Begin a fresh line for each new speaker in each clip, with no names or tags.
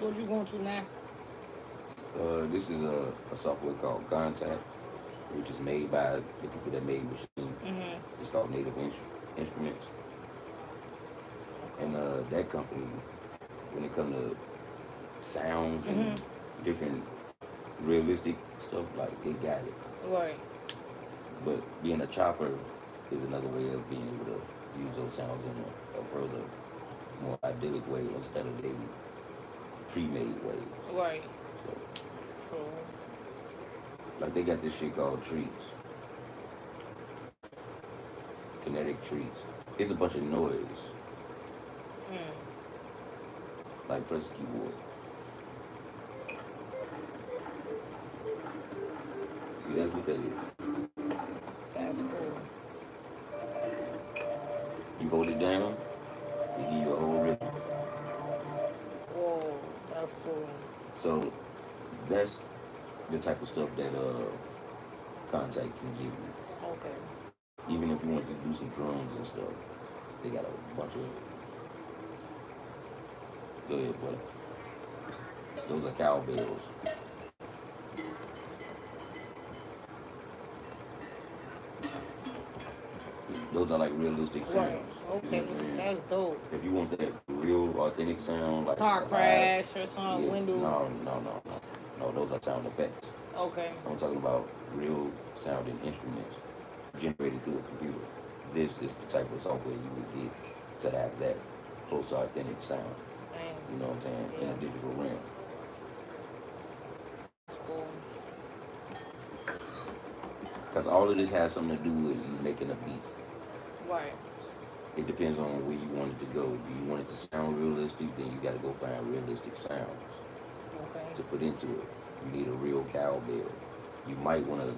So what you going to now?
This is a software called Contact, which is made by the people that made Machine. It's called Native Instruments. And that company, when it comes to sounds and different realistic stuff, like they got it.
Right.
But being a chopper is another way of being able to use those sounds in a further, more idyllic way instead of the pre-made way.
Right.
So,
True.
like they got this shit called treats, kinetic treats. It's a bunch of noise, like press the keyboard. See, that's what that is.
That's cool.
You hold it down, it give you a whole rhythm.
Whoa, that's cool.
So that's the type of stuff that Contact can give you.
Okay.
Even if you want to do some drums and stuff, they got a bunch of. Go ahead, boy. Those are cowbells. Those are like realistic sounds.
Right. Okay.
You know what I mean?
That's dope.
If you want that real authentic sound, like
Car crash or something,
yeah,
window.
no, those are sound effects.
Okay.
I'm talking about real sounding instruments generated through a computer. This is the type of software you would get to have that close to authentic sound.
Dang.
You know what I'm saying? In
Yeah.
a digital realm.
That's cool.
Because all of this has something to do with you making a beat.
Right.
It depends on where you want it to go. Do you want it to sound realistic? Then you got to go find realistic sounds
Okay.
to put into it. You need a real cowbell. You might want to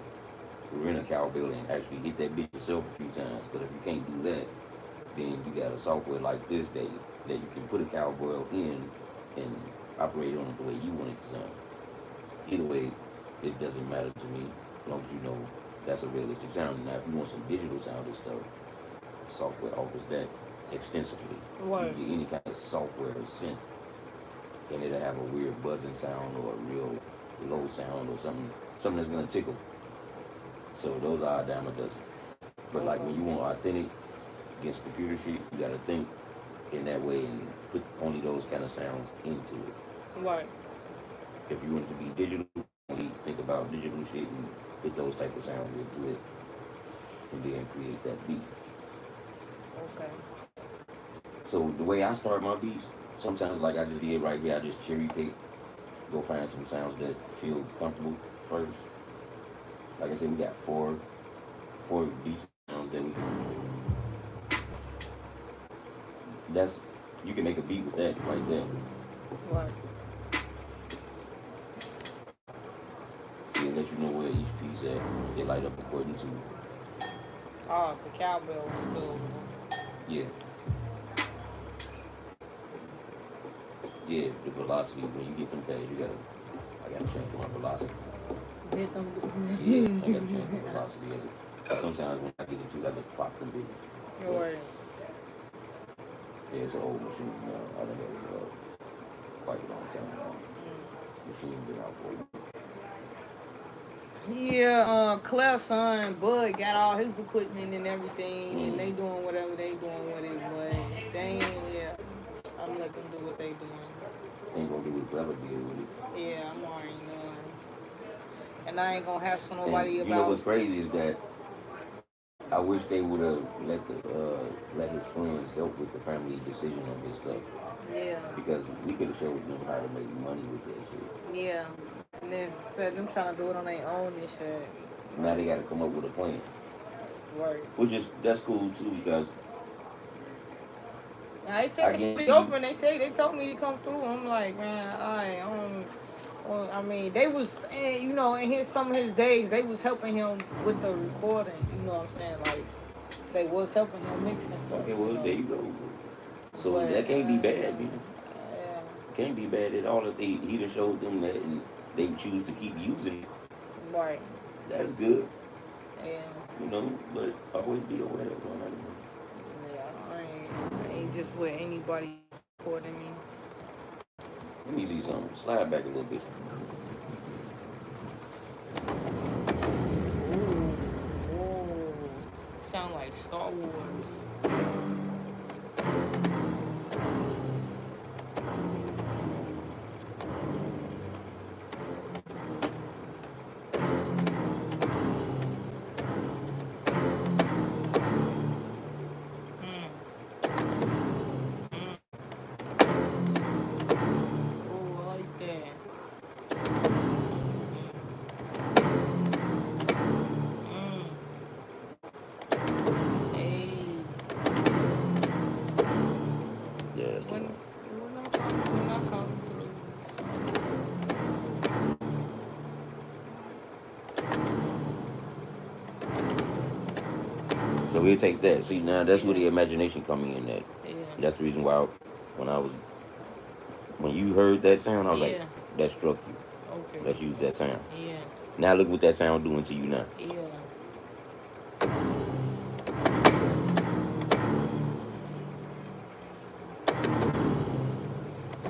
rent a cowbell and actually hit that bitch yourself a few times. But if you can't do that, then you got a software like this that you can put a cowbell in and operate on it the way you want it to sound. Either way, it doesn't matter to me as long as you know that's a realistic sound. Now, if you want some digital sounding stuff, software offers that extensively.
Right.
You get any kind of software or synth, and it'll have a weird buzzing sound or a real low sound or something that's gonna tickle. So those are a dime a dozen. But like when you want authentic against computer shit, you gotta think in that way and put only those kind of sounds into it.
Right.
If you want it to be digital, only think about digital shit and put those type of sounds into it, and then create that beat.
Okay.
So the way I start my beats, sometimes like I just did right here, I just cherry pick, go find some sounds that feel comfortable first. Like I said, we got four beat sounds that we that's you can make a beat with that right there.
Right.
See, it lets you know where each piece at. They light up according to
Oh, the cowbell was still.
yeah. Yeah, the velocity when you get them pads, I gotta change my velocity.
Hit them.
Yeah, I gotta change the velocity of it. Cause sometimes when I get into it, I just pop them bitches.
Right.
Yeah, it's an old machine now. I done had it quite a long time now. Machine been out for a while.
Yeah, Claire's son, Bud, got all his equipment and everything, and they doing whatever they doing with it, but they ain't, yeah, I'm letting them do what they doing.
Ain't gonna do what Clever did with it.
Yeah, I'm already knowing. And I ain't gonna hassle
And
nobody
you know
about.
what's crazy is that I wish they would have let his friends help with the family decision on this stuff
Yeah,
because we could have showed them how to make money with that shit.
yeah. And then said them trying to do it on their own and shit.
Now they got to come up with a plan,
Right.
which is that's cool too because
Now, they
I
said it
guess
should be open. They told me to come through. I'm like, man, I don't. Well, I mean, they was, and you know, in his some of his days, they was helping him with the recording. You know what I'm saying? Like, they was helping him mix and stuff.
okay, well
You
there
know?
you go. So
But
that can't be bad, man.
yeah,
Can't be bad at all if he done showed them that and they choose to keep using it.
right.
That's good,
Yeah,
you know. But always be aware of one another.
yeah. I ain't just with anybody recording me.
Let me see something. Slide back a little bit.
Ooh, ooh. Sound like Star Wars. Oh, I like that. Mm. Hey.
Yeah, that's the
When
one.
we're not coming through.
So we'll take that. See, now that's where the imagination coming in at.
Yeah.
That's the reason why when I was when you heard that sound, I was like,
Yeah.
that struck you.
Okay.
Let's use that sound.
Yeah.
Now look what that sound doing to you now.
Yeah.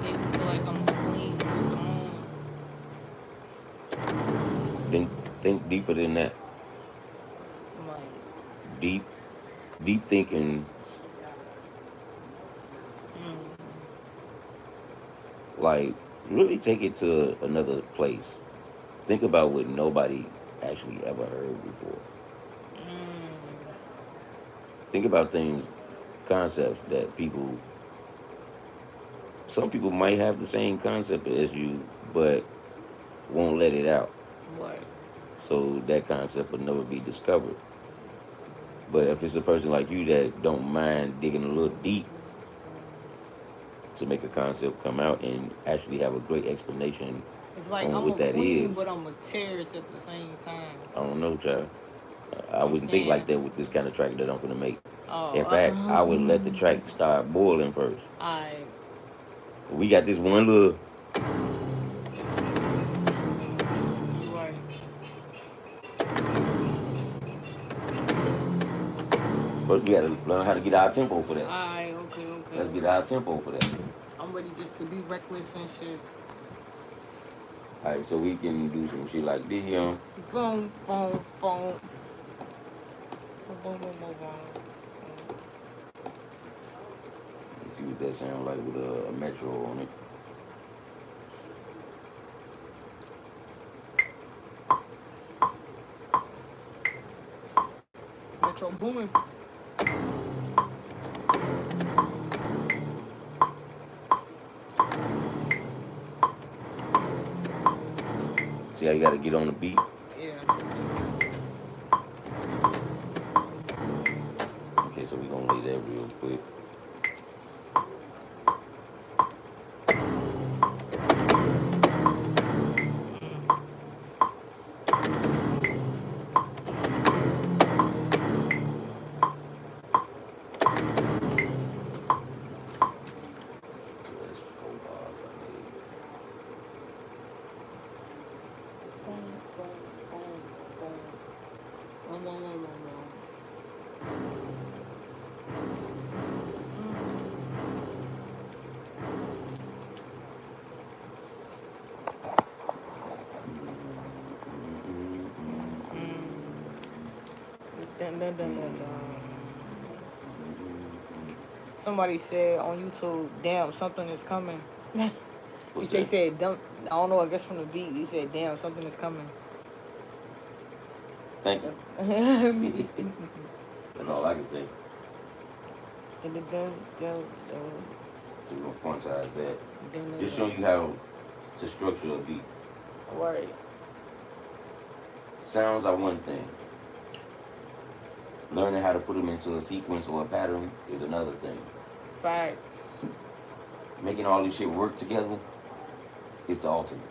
Make me feel like I'm a queen. Come
Then think deeper than that.
on. Like,
Deep, deep thinking. Like really take it to another place. Think about what nobody actually ever heard before. Think about things, concepts that people. Some people might have the same concept as you, but won't let it out.
what?
So that concept will never be discovered. But if it's a person like you that don't mind digging a little deep to make a concept come out and actually have a great explanation
It's like
on
I'm
what
a
that
queen,
is,
but I'm a terrorist at the same time.
I don't know, child. I
I'm
wouldn't think
saying,
like that with this kind of track that I'm gonna make. In fact, I
oh,
would let the track start boiling first.
I
We got this one little.
you right.
First, we gotta learn how to get our tempo for that.
I okay, okay,
Let's get
okay.
our tempo for that.
I'm ready just to be reckless and shit.
All right, so we can do some shit like this.
Boom, boom, boom, boom, boom, boom, boom, boom.
Let's see what that sound like with a metro on it.
Metro booming.
See how you gotta get on the beat.
Yeah.
Okay, so we gonna leave that real quick. So that's 4 bars I made.
Boom, boom, boom, boom. Boom, boom, boom, boom, boom. Dun, dun, dun, dun, dun. Somebody said on YouTube, "Damn, something is coming."
What's
They
that?
said, "Don't." I don't know. I guess from the beat, he said, "Damn, something is coming."
Thank you.
Dun,
That's all I can say.
dun, dun, dun, dun,
So we're gonna quantize that.
dun, dun,
Just
dun.
showing you how to structure a beat.
Right.
Sounds are one thing. Learning how to put them into a sequence or a pattern is another thing.
Facts.
Making all this shit work together is the ultimate.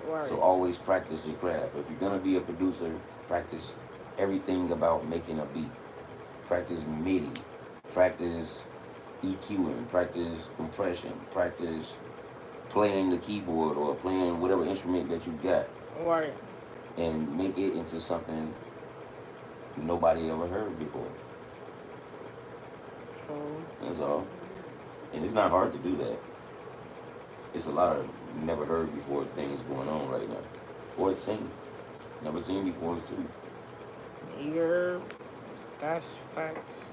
Right.
So always practice your craft. If you're gonna be a producer, practice everything about making a beat. Practice MIDI. Practice EQing. Practice compression. Practice playing the keyboard or playing whatever instrument that you got,
Right.
and make it into something nobody ever heard before.
True.
That's all. And it's not hard to do that. it's a lot of never heard before things going on right now, or seen, never seen before too.
You're, that's facts.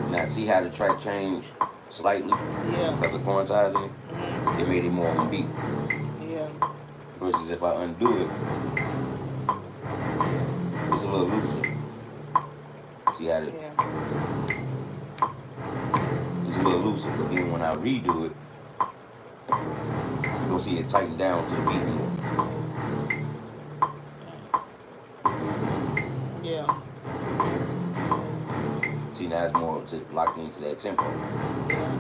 Now see how the track changed slightly
Yeah.
because of quantizing it. It made it more on beat.
Yeah.
Versus if I undo it, it's a little looser. See how
Yeah.
it's a little looser, but then when I redo it, you gonna see it tighten down to the beat more.
Yeah.
See, now it's more to locked into that tempo.
Yeah.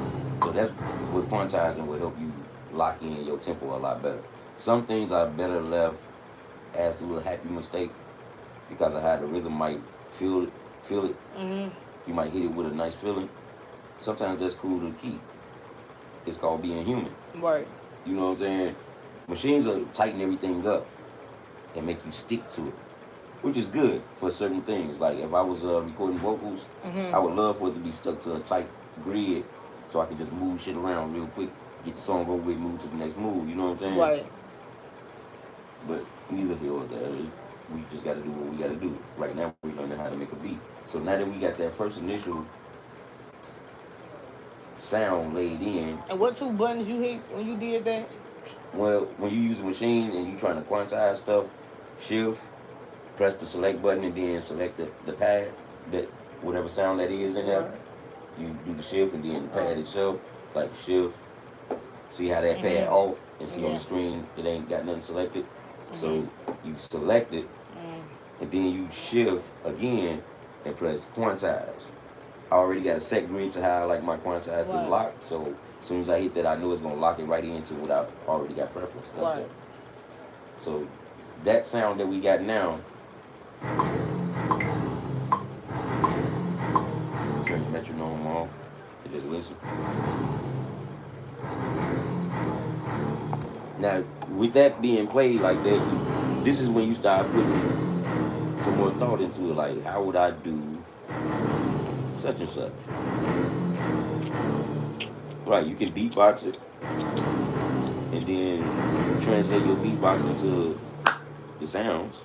So that's what quantizing will help you lock in your tempo a lot better. Some things are better left as a little happy mistake because of how the rhythm might feel it.
Mhm.
You might hit it with a nice feeling. Sometimes that's cool to keep. It's called being human.
Right.
You know what I'm saying? Machines will tighten everything up and make you stick to it, which is good for certain things. Like if I was recording vocals, I would love for it to be stuck to a tight grid so I can just move shit around real quick, get the song over with, move to the next move. You know what I'm saying?
Right.
But neither here or there. We just got to do what we got to do. Right now, we're learning how to make a beat. So now that we got that first initial sound laid in,
And what two buttons you hit when you did that?
well, when you use a machine and you trying to quantize stuff, shift, press the select button, and then select the pad, that whatever sound that is in there.
Right.
You do the shift, and then the pad itself, like shift. See how that pad
Mhm.
off, and see on
Yeah.
the screen it ain't got nothing selected. So
Mhm.
you select it,
Mm.
and then you shift again and press quantize. I already got a set grid to how I like my quantize to
Right.
lock. So as soon as I hit that, I know it's gonna lock it right into what I already got preference. That's
Right.
that. So that sound that we got now, turn your metronome off and just listen. Now, with that being played like that, this is when you start putting some more thought into it. Like, how would I do such and such? Right, you can beatbox it and then translate your beatbox into the sounds.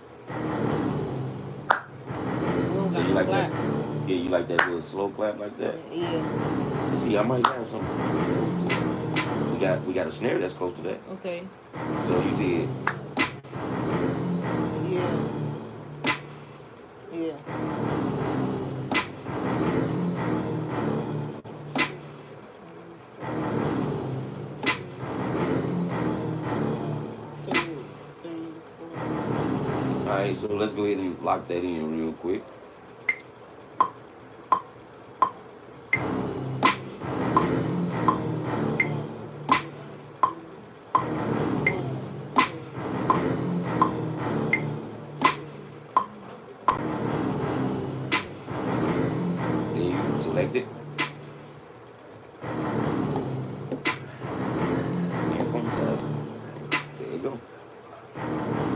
We don't
So
got
you
no
like that?
claps.
Yeah, you like that little slow clap like that?
Yeah.
And see, I might have something close to it. We got a snare that's close to that.
Okay.
So you see it.
Yeah. Yeah. Two, three, four.
All right, so let's go ahead and lock that in real quick. Then you select it. And quantize. There you go.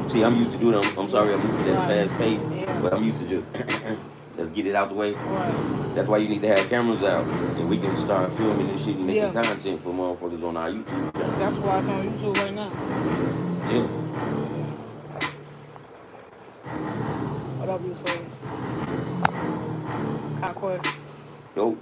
See, I'm used to doing it. I'm sorry, I'm moving at a
Right.
fast pace,
Yeah.
but I'm used to just let's get it out the way.
Right.
That's why you need to have cameras out, and we can start filming this shit and making
Yeah.
content for motherfuckers on our YouTube channel.
That's why it's on YouTube right now.
Yeah.
What up, you say? Conquest.
Dope.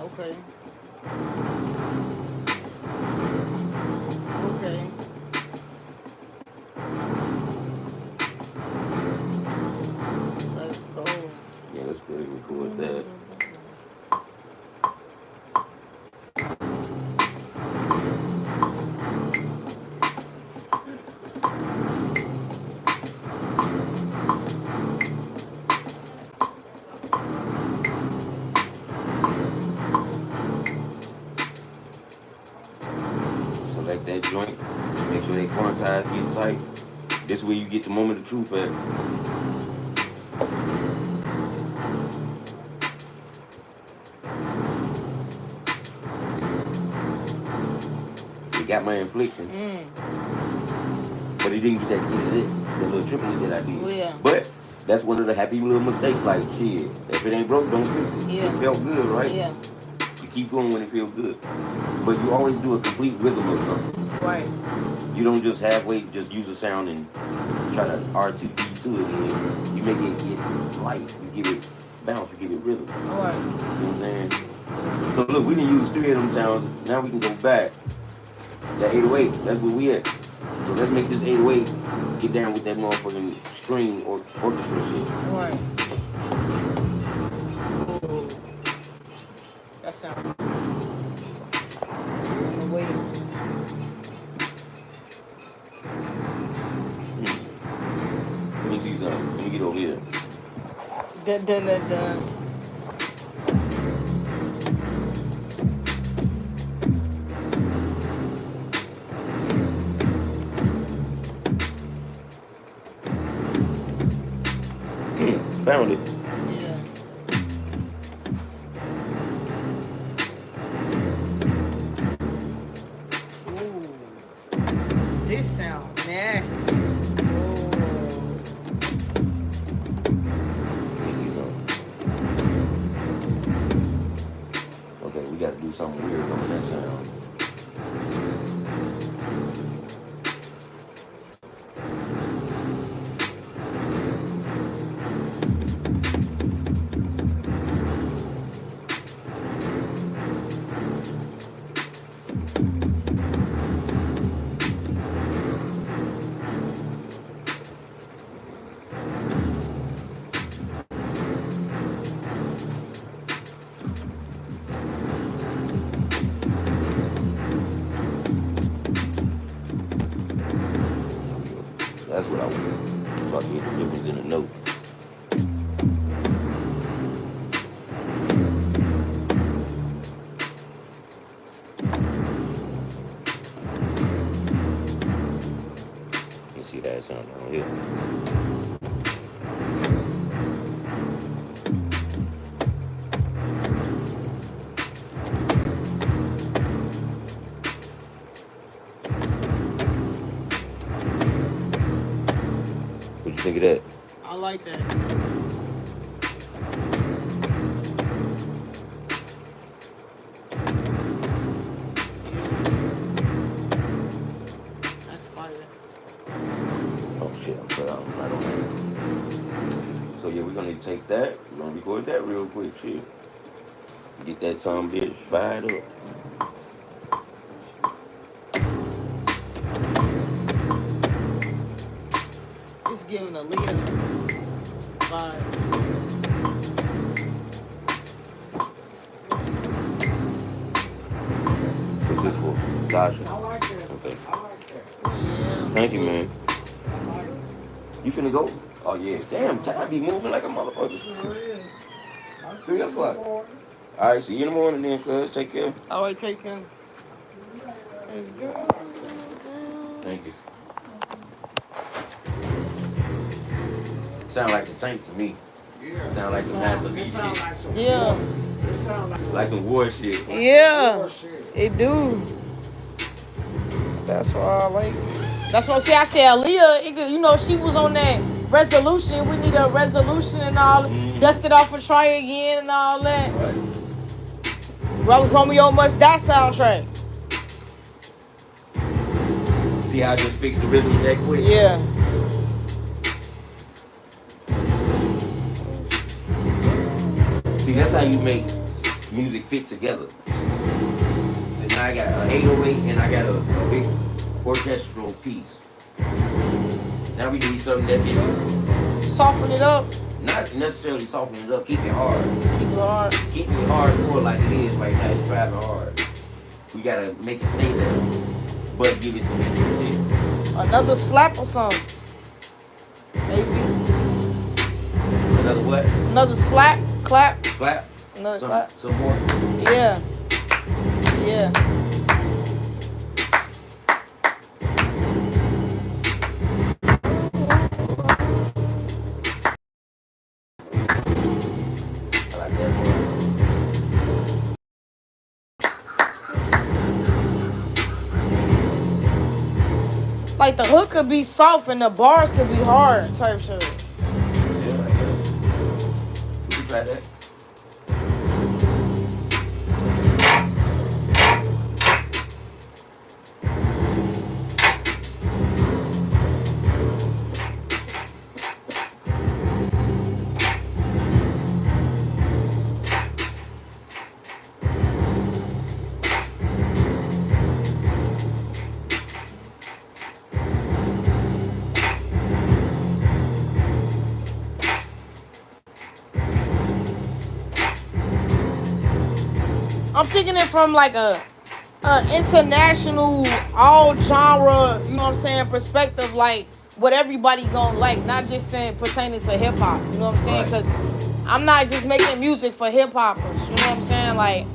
Okay. Okay.
This is where you get the moment of truth at. It got my infliction. But it didn't get that little triple that I did.
Oh, yeah.
But that's one of the happy little mistakes. Like, shit, if it ain't broke, don't fix it.
Yeah.
It felt good, right?
Yeah.
You keep going when it feels good. But you always do a complete rhythm or something.
Right.
You don't just halfway just use a sound and try to R2D to it. And you make it get light. You give it bounce. You give it rhythm.
All right.
You know what I'm saying? So look, we didn't use 3 of them sounds. Now we can go back. That 808, that's where we at. So let's make this 808 get down with that motherfucking string or orchestra shit.
Right. Ooh. That sounds. Wait.
Let me see something. Let me get over here.
Dun, dun, dun, dun.
Found it.
Yeah. Ooh. This sounds nasty.
Let me see something. Okay, we gotta do something weird on that sound. That's what I want. So I can get the difference in the note. You see that sound down here. What you think of that?
I like that. That's fire.
Oh shit, I'm put out right on that. So yeah, we're gonna take that. We're gonna record that real quick, shit. Get that some bitch fired up.
It's giving a Leah vibe.
What's this for? Gotcha.
I like that.
Okay.
I like that.
Yeah.
Thank you, man.
I like it.
You finna go? Oh yeah. Damn, time be moving like a motherfucker.
Sure is. I see
3
you
o'clock.
tomorrow.
Alright, see you in the morning then, cuz. Take care.
All right, take him.
Thank you. Sound like the tank to me.
Yeah.
Sound like some massive
It
shit.
sound like some
Yeah.
war. It sound
Like some war shit.
Yeah.
war shit.
It do. That's why I like it. That's what I said Aaliyah, you know, she was on that resolution. We need a resolution and all. Dust it off and try again and all that.
Right.
Romeo Must Die soundtrack.
See how I just fixed the rhythm that quick?
Yeah.
See, that's how you make music fit together. So now I got an 808 and I got a big orchestral piece. Now we need something that can
Soften it up.
not necessarily soften it up, keep it hard.
Keep it hard.
Keep it hardcore like it is right now. It's driving hard. We gotta make it stay there, but give it some extra shit.
Another slap or something. Maybe.
Another what?
Another slap. Clap.
Clap?
Another clap.
Some more?
Yeah. Yeah. like the hook could be soft and the bars could be hard type shit.
Yeah, I guess. We can try that.
I'm thinking it from like a international all genre, you know what I'm saying, perspective, like what everybody gonna like, not just saying pertaining to hip hop, you know what I'm saying?
Right.
Cause I'm not just making music for hip hoppers, you know what I'm saying? Like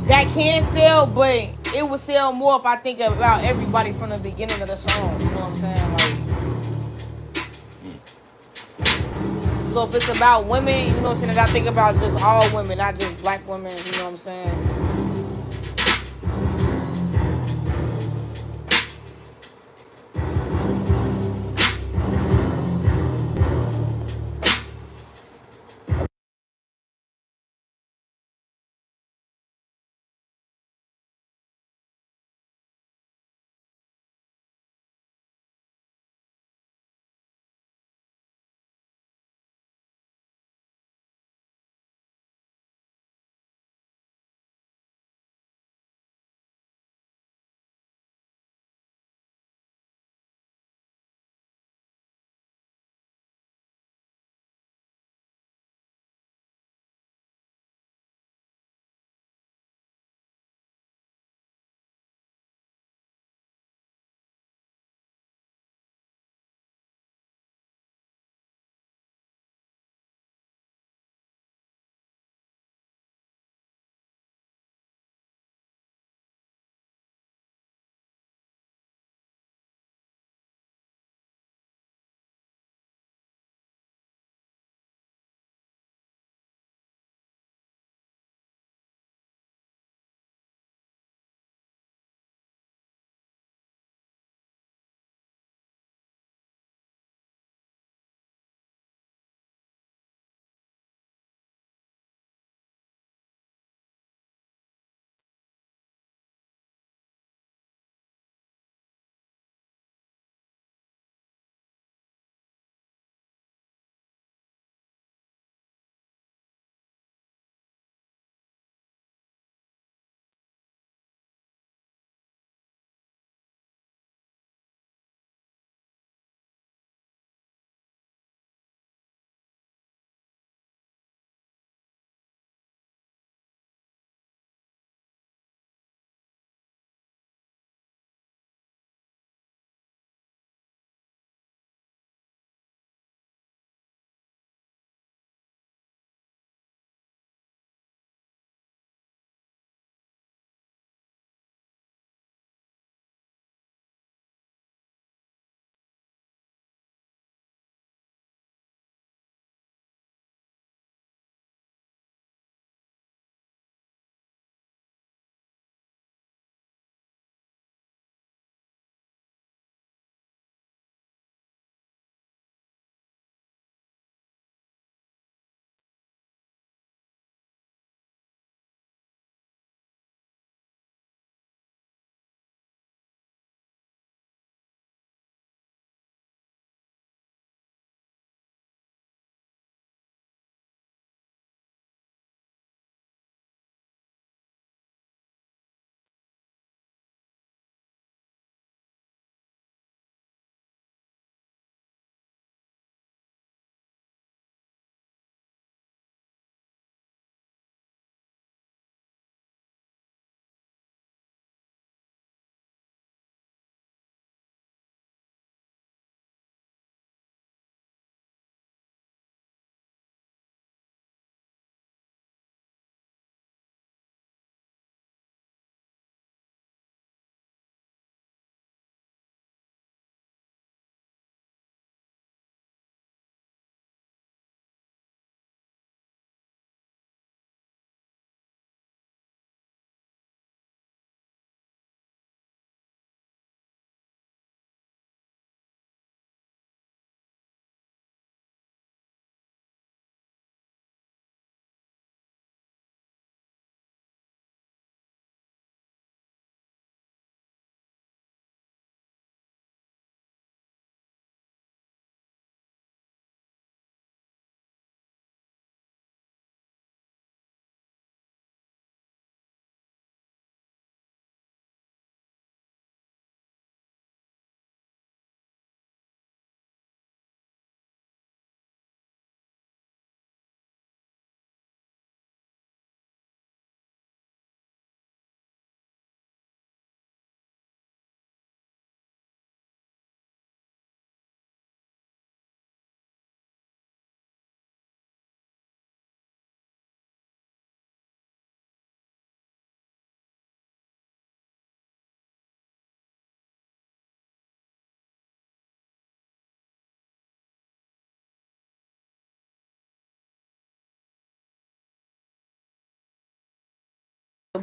that can sell, but it would sell more if I think about everybody from the beginning of the song, you know what I'm saying? Like
Mm.
so if it's about women, you know what I'm saying, I think about just all women, not just black women, you know what I'm saying?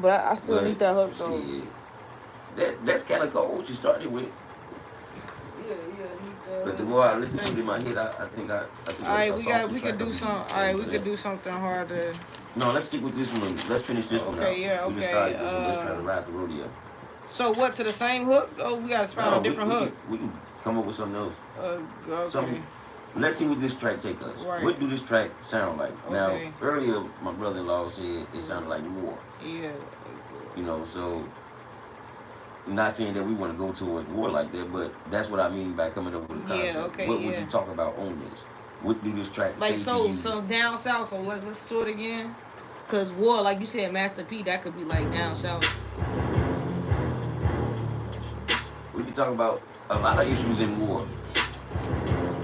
but I still
But
need that hook though.
shit, that's kind of cold what you started with.
Yeah, need
But
that
the
hook.
more I listen to it in my head, I think I
Alright,
a softer
we could
track
do
will be
some.
ready
Alright, we
for
could
that.
do something harder.
No, let's stick with this one. Let's finish this one out.
Okay, yeah,
We just
okay.
started this one. Let's try to ride the rodeo.
So what, to the same hook? Oh, we gotta find
No,
a different hook.
we can come up with something else.
Okay.
Something. Let's see what this track take us.
Right.
What do this track sound like?
Okay.
Now, earlier my brother-in-law said it sounded like war.
Yeah.
You know, so I'm not saying that we want to go towards war like that, but that's what I mean by coming up with a concept.
Yeah, okay,
What would
yeah.
you talk about on this? What do this track
Like
say to you?
so down south. So let's do it again. Cause war, like you said, Master P, that could be like down south.
We can talk about a lot of issues in war.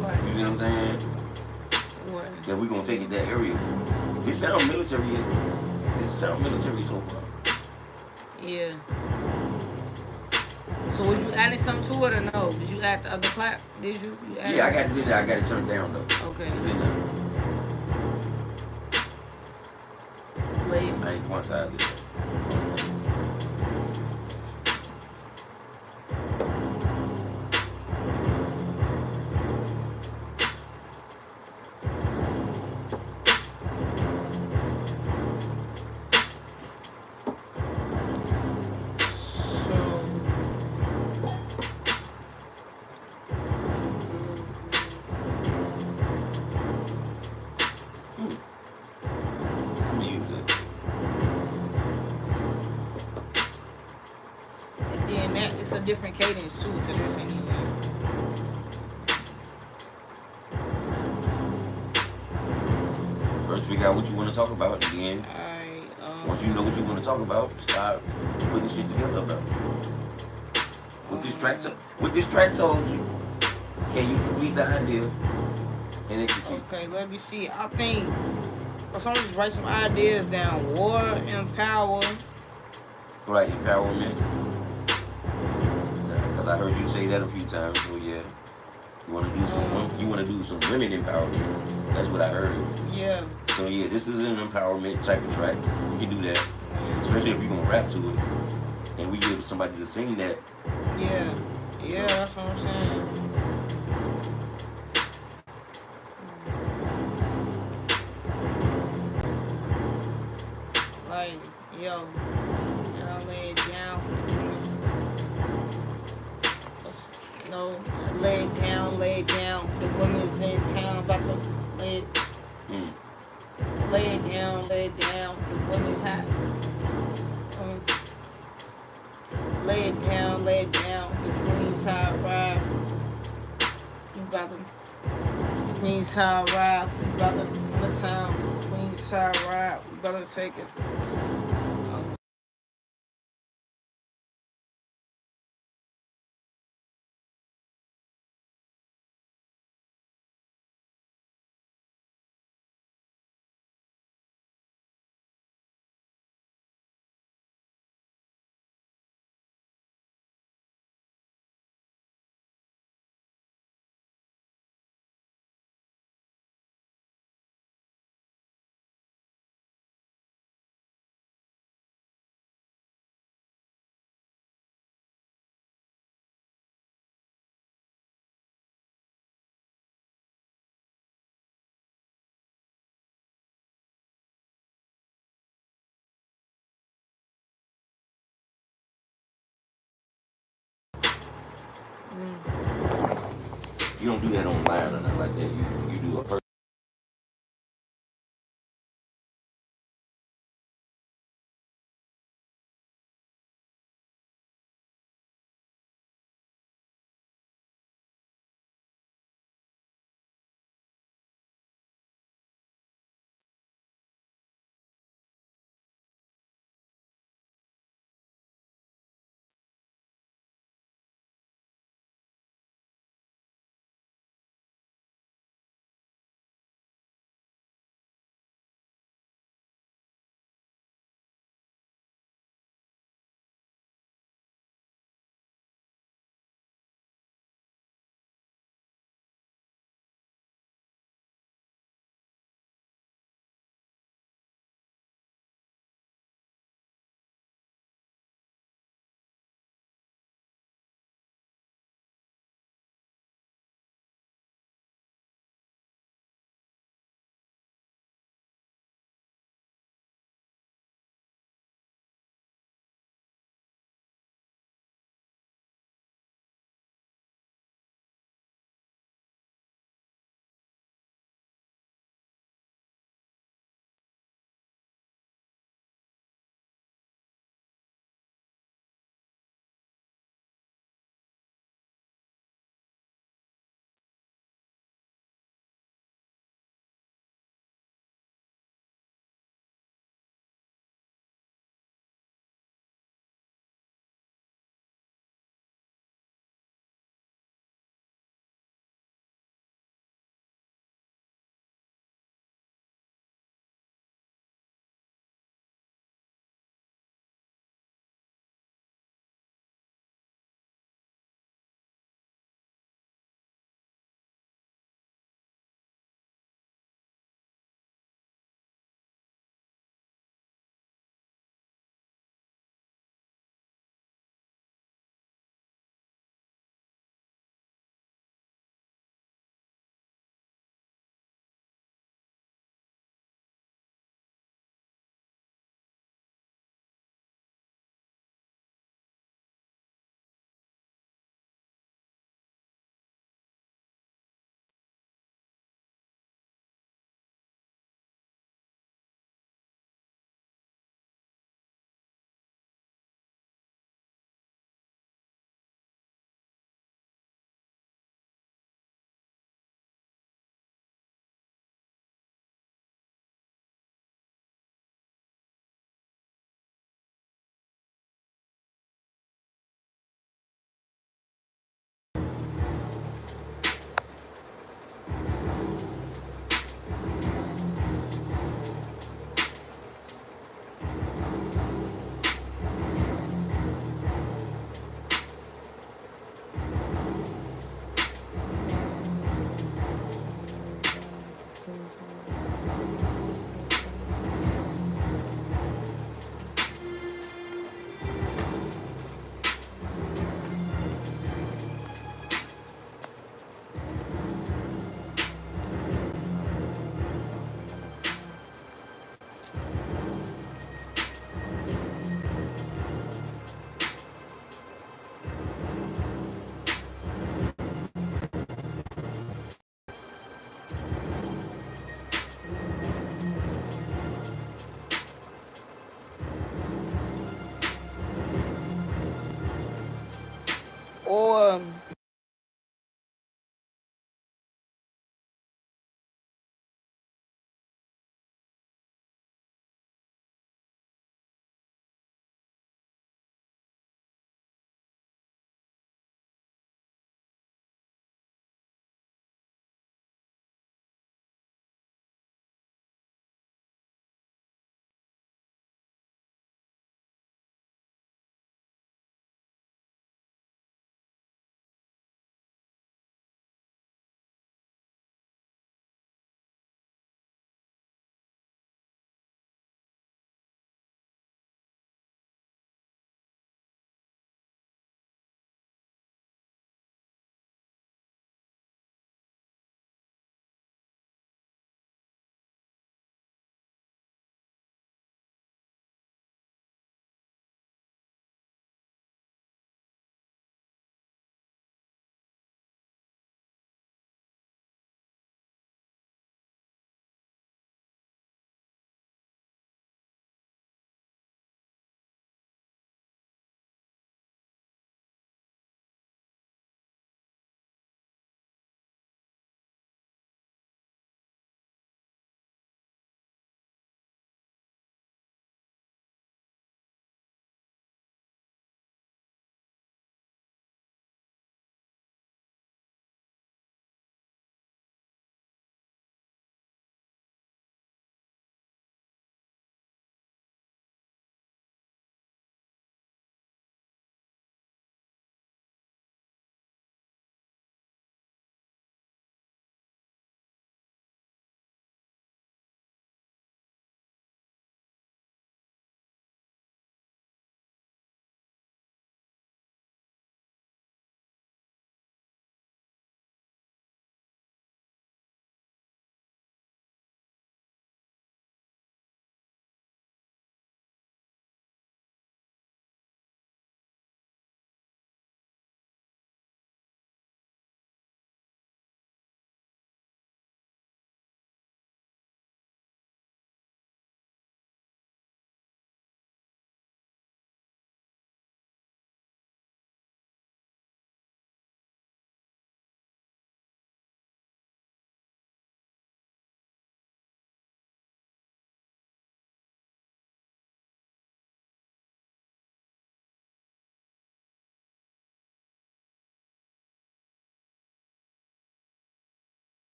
What?
You know what I'm saying?
What?
That we're gonna take it that area. This sound military. This sound military so far.
Yeah. So was you adding something to it or no? Did you add the other clap? Did you?
Yeah, I got to do that. I got to turn it down though.
Okay.
It's in there.
Wait.
I ain't quantized it.
It's a different cadence too, so this ain't even.
First, figure out what you want to talk about, and then once you know what you want to talk about, start putting shit together about it. What this track told you, can you complete the idea and execute?
Okay, let me see. I think let's just write some ideas down. War, empower.
Right, empowerment. Because I heard you say that a few times. So yeah, you want to do some. You want to do some women empowerment. That's what I heard.
Yeah.
So yeah, this is an empowerment type of track. We can do that, especially if you're gonna rap to it, and we give somebody to sing that.
Yeah. Yeah, that's what I'm saying. Like, yo, and I lay it down. No, lay it down. The women's in town about to lay it. Lay it down. The women's hot. Lay it down. The queen's hot ride. You about to. Queen's hot ride. We about to come to town. Queen's hot ride. We about to take it.
You don't do that online or nothing like that. You do a